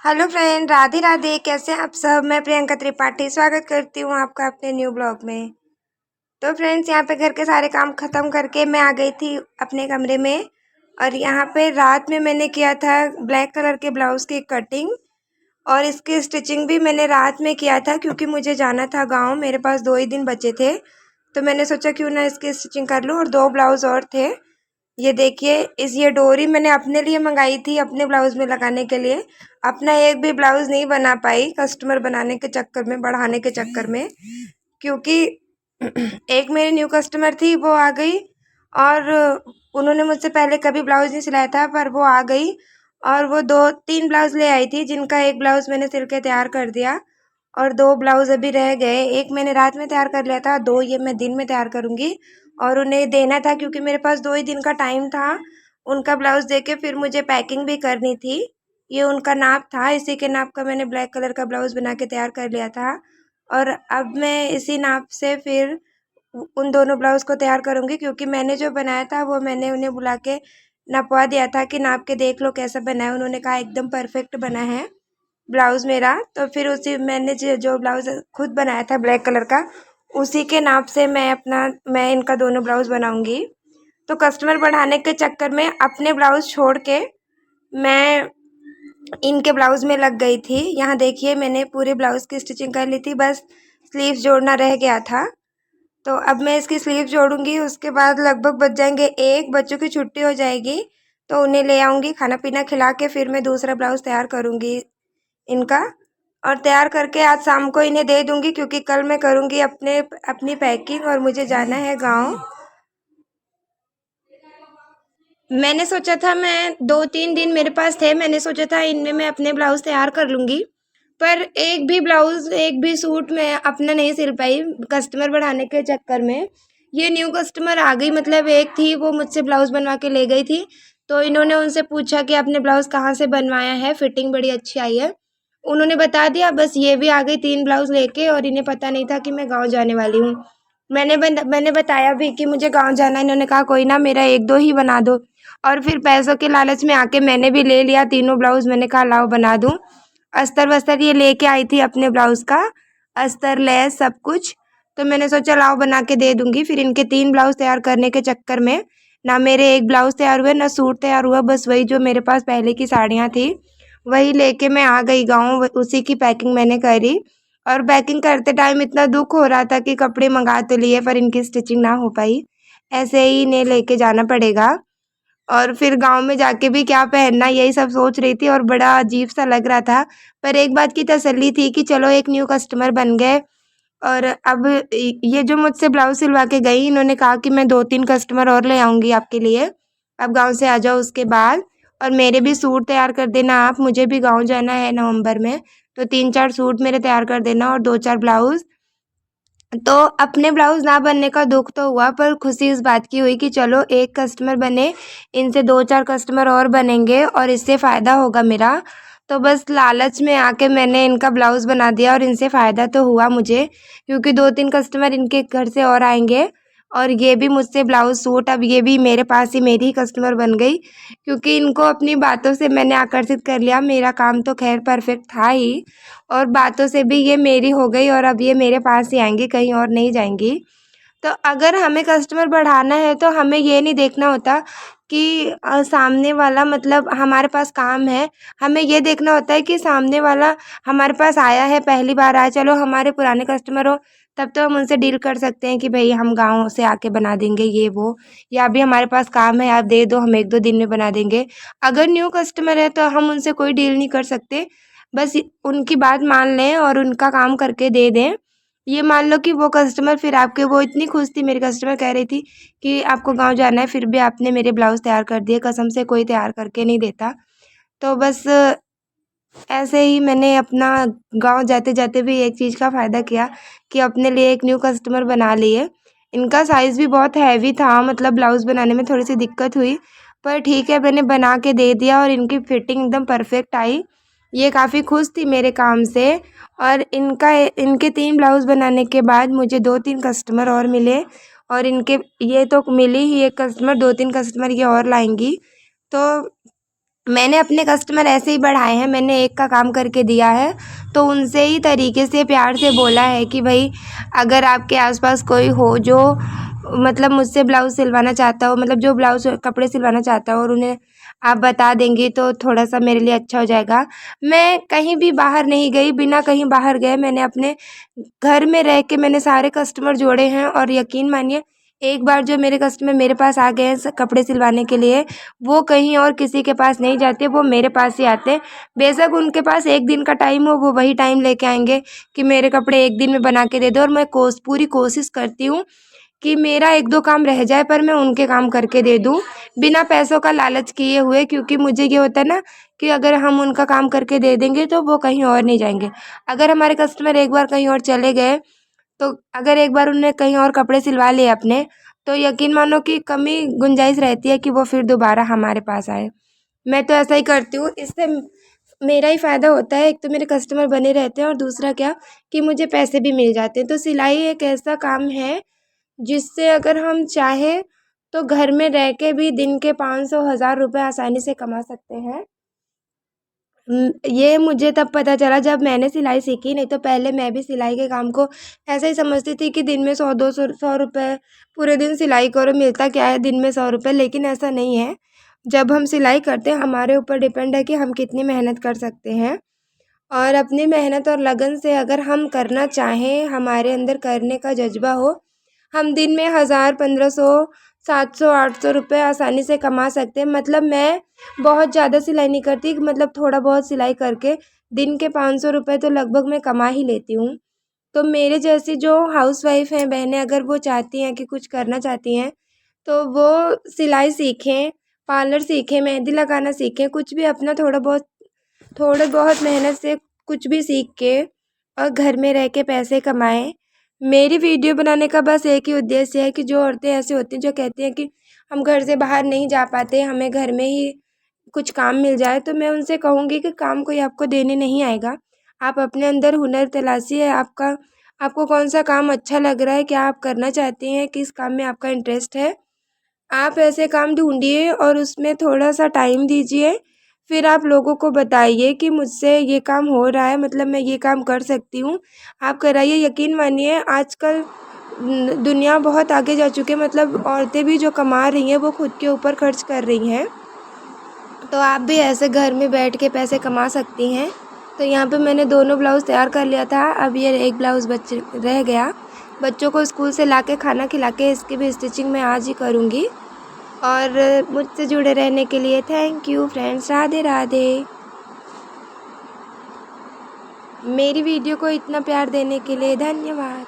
Hello friend, Radhe Radhe. कैसे हैं आप सब। मैं प्रियंका त्रिपाठी स्वागत करती हूँ आपका अपने न्यू ब्लॉग में। तो फ्रेंड्स, यहाँ पे घर के सारे काम ख़त्म करके मैं आ गई थी अपने कमरे में। और यहाँ पे रात में मैंने किया था ब्लैक कलर के ब्लाउज़ की कटिंग, और इसकी स्टिचिंग भी मैंने रात में किया था क्योंकि मुझे जाना था गाँव। मेरे पास 2 ही दिन बचे थे, तो मैंने सोचा क्यों ना इसकी स्टिचिंग कर लूँ। और 2 ब्लाउज़ और थे। ये देखिए, ये डोरी मैंने अपने लिए मंगाई थी, अपने ब्लाउज़ में लगाने के लिए। अपना एक भी ब्लाउज़ नहीं बना पाई कस्टमर बनाने के चक्कर में, बढ़ाने के चक्कर में, क्योंकि एक मेरी न्यू कस्टमर थी, वो आ गई। और उन्होंने मुझसे पहले कभी ब्लाउज़ नहीं सिलाया था, पर वो आ गई और वो 2-3 ब्लाउज़ ले आई थी, जिनका एक ब्लाउज़ मैंने सिल के तैयार कर दिया और 2 ब्लाउज़ अभी रह गए। एक मैंने रात में तैयार कर लिया था, 2 ये मैं दिन में तैयार करूँगी और उन्हें देना था क्योंकि मेरे पास 2 ही दिन का टाइम था। उनका ब्लाउज़ देके फिर मुझे पैकिंग भी करनी थी। ये उनका नाप था, इसी के नाप का मैंने ब्लैक कलर का ब्लाउज़ बना के तैयार कर लिया था। और अब मैं इसी नाप से फिर उन दोनों ब्लाउज़ को तैयार करूँगी, क्योंकि मैंने जो बनाया था वो मैंने उन्हें बुला के नपवा दिया था कि नाप के देख लो कैसा बना है। उन्होंने कहा एकदम परफेक्ट बना है ब्लाउज़ मेरा। तो फिर उसी मैंने जो ब्लाउज़ खुद बनाया था ब्लैक कलर का, उसी के नाप से मैं इनका दोनों ब्लाउज़ बनाऊँगी। तो कस्टमर बढ़ाने के चक्कर में अपने ब्लाउज़ छोड़ के मैं इनके ब्लाउज़ में लग गई थी। यहाँ देखिए, मैंने पूरे ब्लाउज़ की स्टिचिंग कर ली थी, बस स्लीव्स जोड़ना रह गया था। तो अब मैं इसकी स्लीव जोड़ूंगी, उसके बाद लगभग बज जाएंगे 1, बच्चों की छुट्टी हो जाएगी। तो उन्हें ले आऊँगी, खाना पीना खिला के फिर मैं दूसरा ब्लाउज़ तैयार करूँगी इनका। और तैयार करके आज शाम को इन्हें दे दूँगी, क्योंकि कल मैं करूँगी अपनी पैकिंग और मुझे जाना है गाँव। मैंने सोचा था, मैं 2-3 दिन मेरे पास थे, मैंने सोचा था इनमें मैं अपने ब्लाउज़ तैयार कर लूँगी। पर एक भी ब्लाउज़, एक भी सूट मैं अपना नहीं सिल पाई कस्टमर बढ़ाने के चक्कर में। ये न्यू कस्टमर आ गई, मतलब एक थी, वो मुझसे ब्लाउज़ बनवा के ले गई थी। तो इन्होंने उनसे पूछा कि आपने ब्लाउज़ कहाँ से बनवाया है, फिटिंग बड़ी अच्छी आई है। उन्होंने बता दिया, बस ये भी आ गई 3 ब्लाउज़ लेके, और इन्हें पता नहीं था कि मैं गाँव जाने वाली हूँ। मैंने बताया भी कि मुझे गाँव जाना है, इन्होंने कहा कोई ना, मेरा 1-2 ही बना दो। और फिर पैसों के लालच में आके मैंने भी ले लिया तीनों ब्लाउज़, मैंने कहा लाओ बना दूँ। अस्तर-वस्तर ये लेके आई थी अपने ब्लाउज़ का, अस्तर, लेस सब कुछ। तो मैंने सोचा लाओ बना के दे दूँगी। फिर इनके 3 ब्लाउज़ तैयार करने के चक्कर में ना मेरे एक ब्लाउज़ तैयार हुए, ना सूट तैयार हुआ। बस वही जो मेरे पास पहले की साड़ियाँ थी, वही लेके मैं आ गई गाँव, उसी की पैकिंग मैंने करी। और पैकिंग करते टाइम इतना दुःख हो रहा था कि कपड़े मँगा तो लिए पर इनकी स्टिचिंग ना हो पाई। ऐसे ही इन्हें लेके जाना पड़ेगा। और फिर गाँव में जाके भी क्या पहनना, यही सब सोच रही थी और बड़ा अजीब सा लग रहा था। पर एक बात की तसल्ली थी कि चलो एक न्यू कस्टमर बन गए। और अब ये जो मुझसे ब्लाउज़ सिलवा के गई, इन्होंने कहा कि मैं 2-3 कस्टमर और ले आऊँगी आपके लिए, आप गाँव से आ जाओ उसके बाद। और मेरे भी सूट तैयार कर देना आप, मुझे भी गाँव जाना है नवंबर में। तो 3-4 सूट मेरे तैयार कर देना और 2-4 ब्लाउज़। तो अपने ब्लाउज़ ना बनने का दुःख तो हुआ, पर खुशी इस बात की हुई कि चलो एक कस्टमर बने, इनसे 2-4 कस्टमर और बनेंगे और इससे फ़ायदा होगा मेरा। तो बस लालच में आके मैंने इनका ब्लाउज़ बना दिया और इनसे फ़ायदा तो हुआ मुझे, क्योंकि 2-3 कस्टमर इनके घर से और आएँगे। और ये भी मुझसे ब्लाउज़ सूट, अब ये भी मेरे पास ही मेरी ही कस्टमर बन गई, क्योंकि इनको अपनी बातों से मैंने आकर्षित कर लिया। मेरा काम तो ख़ैर परफ़ेक्ट था ही, और बातों से भी ये मेरी हो गई और अब ये मेरे पास ही आएँगी, कहीं और नहीं जाएँगी। तो अगर हमें कस्टमर बढ़ाना है तो हमें ये नहीं देखना होता कि सामने वाला, मतलब हमारे पास काम है, हमें ये देखना होता है कि सामने वाला हमारे पास आया है, पहली बार आया, चलो हमारे पुराने कस्टमर हो तब तो हम उनसे डील कर सकते हैं कि भई हम गाँव से आके बना देंगे ये वो, या अभी हमारे पास काम है, आप दे दो, हम 1-2 दिन में बना देंगे। अगर न्यू कस्टमर है तो हम उनसे कोई डील नहीं कर सकते, बस उनकी बात मान लें और उनका काम करके दे दें। ये मान लो कि वो कस्टमर, फिर आपके, वो इतनी खुश थी मेरी कस्टमर, कह रही थी कि आपको गाँव जाना है, फिर भी आपने मेरे ब्लाउज़ तैयार कर दिए, कसम से कोई तैयार करके नहीं देता। तो बस ऐसे ही मैंने अपना गाँव जाते-जाते भी एक चीज़ का फ़ायदा किया कि अपने लिए एक न्यू कस्टमर बना लिए। इनका साइज़ भी बहुत हैवी था, मतलब ब्लाउज़ बनाने में थोड़ी-सी दिक्कत हुई, पर ठीक है मैंने बना के दे दिया और इनकी फिटिंग एकदम परफ़ेक्ट आई। ये काफ़ी खुश थी मेरे काम से। और इनके 3 ब्लाउज़ बनाने के बाद मुझे 2-3 कस्टमर और मिले, और इनके ये तो मिली ही एक कस्टमर, 2-3 कस्टमर ये और लाएँगी। तो मैंने अपने कस्टमर ऐसे ही बढ़ाए हैं, मैंने एक का काम करके दिया है तो उनसे ही तरीके से प्यार से बोला है कि भाई अगर आपके आसपास कोई हो जो मतलब मुझसे ब्लाउज़ सिलवाना चाहता हो, मतलब जो ब्लाउज़ कपड़े सिलवाना चाहता हो और उन्हें आप बता देंगी तो थोड़ा-सा मेरे लिए अच्छा हो जाएगा। मैं कहीं भी बाहर नहीं गई, बिना कहीं बाहर गए मैंने अपने घर में रह के मैंने सारे कस्टमर जोड़े हैं और यकीन मानिए एक बार जो मेरे कस्टमर मेरे पास आ गए हैं कपड़े सिलवाने के लिए, वो कहीं और किसी के पास नहीं जाते, वो मेरे पास ही आते हैं। बेशक उनके पास 1 दिन का टाइम हो, वो वही टाइम लेके आएँगे कि मेरे कपड़े 1 दिन में बना के दे दो और मैं पूरी कोशिश करती हूँ कि मेरा 1-2 काम रह जाए पर मैं उनके काम करके दे दूँ, बिना पैसों का लालच किए हुए, क्योंकि मुझे ये होता है ना कि अगर हम उनका काम करके दे देंगे तो वो कहीं और नहीं जाएँगे। अगर हमारे कस्टमर एक बार कहीं और चले गए, तो अगर एक बार उन्होंने कहीं और कपड़े सिलवा लिए अपने, तो यकीन मानो कि कमी गुंजाइश रहती है कि वो फिर दोबारा हमारे पास आए। मैं तो ऐसा ही करती हूँ, इससे मेरा ही फ़ायदा होता है। एक तो मेरे कस्टमर बने रहते हैं और दूसरा क्या कि मुझे पैसे भी मिल जाते हैं। तो सिलाई एक ऐसा काम है जिससे अगर हम चाहें तो घर में रह के भी दिन के 500 हज़ार रुपए आसानी से कमा सकते हैं। ये मुझे तब पता चला जब मैंने सिलाई सीखी, नहीं तो पहले मैं भी सिलाई के काम को ऐसा ही समझती थी कि दिन में 100-200 रुपए, पूरे दिन सिलाई करो मिलता क्या है दिन में 100 रुपए, लेकिन ऐसा नहीं है। जब हम सिलाई करते हैं हमारे ऊपर डिपेंड है कि हम कितनी मेहनत कर सकते हैं और अपनी मेहनत और लगन से अगर हम करना चाहें, हमारे अंदर करने का जज़्बा हो, हम दिन में 1000, 1500, 700, 800 रुपए आसानी से कमा सकते हैं। मतलब मैं बहुत ज़्यादा सिलाई नहीं करती, मतलब थोड़ा बहुत सिलाई करके दिन के 500 रुपए तो लगभग मैं कमा ही लेती हूँ। तो मेरे जैसी जो हाउसवाइफ़ हैं बहनें, अगर वो चाहती हैं कि कुछ करना चाहती हैं, तो वो सिलाई सीखें, पार्लर सीखें, मेहंदी लगाना सीखें, कुछ भी अपना थोड़े बहुत मेहनत से कुछ भी सीख के और घर में रह के पैसे कमाएँ। मेरी वीडियो बनाने का बस एक ही उद्देश्य है कि जो औरतें ऐसी होती हैं जो कहती हैं कि हम घर से बाहर नहीं जा पाते, हमें घर में ही कुछ काम मिल जाए, तो मैं उनसे कहूँगी कि काम कोई आपको देने नहीं आएगा। आप अपने अंदर हुनर तलाशिए, आपको कौन-सा काम अच्छा लग रहा है, क्या आप करना चाहती हैं, किस काम में आपका इंटरेस्ट है। आप ऐसे काम ढूँढिए और उसमें थोड़ा-सा टाइम दीजिए, फिर आप लोगों को बताइए कि मुझसे ये काम हो रहा है, मतलब मैं ये काम कर सकती हूँ। आप कराइए, यकीन मानिए आजकल दुनिया बहुत आगे जा चुकी है, मतलब औरतें भी जो कमा रही हैं वो खुद के ऊपर खर्च कर रही हैं। तो आप भी ऐसे घर में बैठ के पैसे कमा सकती हैं। तो यहाँ पे मैंने दोनों ब्लाउज़ तैयार कर लिया था, अब ये एक ब्लाउज़ रह गया। बच्चों को स्कूल से लाके खाना खिला के इसकी भी स्टिचिंग मैं आज ही करूँगी। और मुझसे जुड़े रहने के लिए thank you friends. Radhe Radhe. मेरी वीडियो को इतना प्यार देने के लिए धन्यवाद।